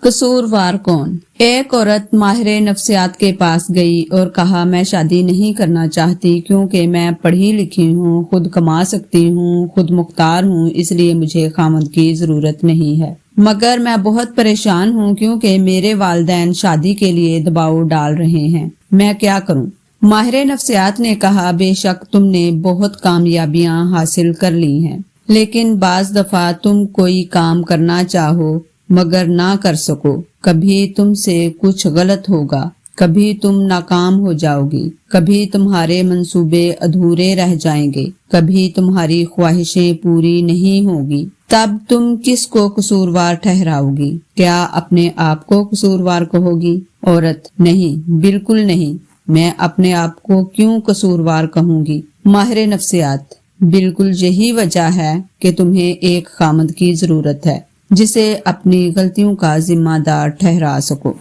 कसूरवार कौन? एक औरत माहिर नफ्सियात के पास गई और कहा, मैं शादी नहीं करना चाहती क्योंकि मैं पढ़ी लिखी हूँ, खुद कमा सकती हूँ, खुद मुख्तार हूँ, इसलिए मुझे खामद की जरूरत नहीं है। मगर मैं बहुत परेशान हूँ क्योंकि मेरे वालिदैन शादी के लिए दबाव डाल रहे हैं, मैं क्या करूँ? माहिर नफ्सियात ने कहा, बेशक तुमने बहुत कामयाबियां हासिल कर ली हैं, लेकिन बाज दफा तुम कोई काम करना चाहो मगर ना कर सको, कभी तुमसे कुछ गलत होगा, कभी तुम नाकाम हो जाओगी, कभी तुम्हारे मंसूबे अधूरे रह जाएंगे, कभी तुम्हारी ख्वाहिशें पूरी नहीं होगी, तब तुम किसको कसूरवार ठहराओगी? क्या अपने आप को कसूरवार कहोगी? औरत, नहीं, बिल्कुल नहीं, मैं अपने आप को क्यों कसूरवार कहूंगी? माहिर नफ्सियात, बिल्कुल यही वजह है कि तुम्हें एक खामद की जरूरत है जिसे अपनी गलतियों का जिम्मेदार ठहरा सको।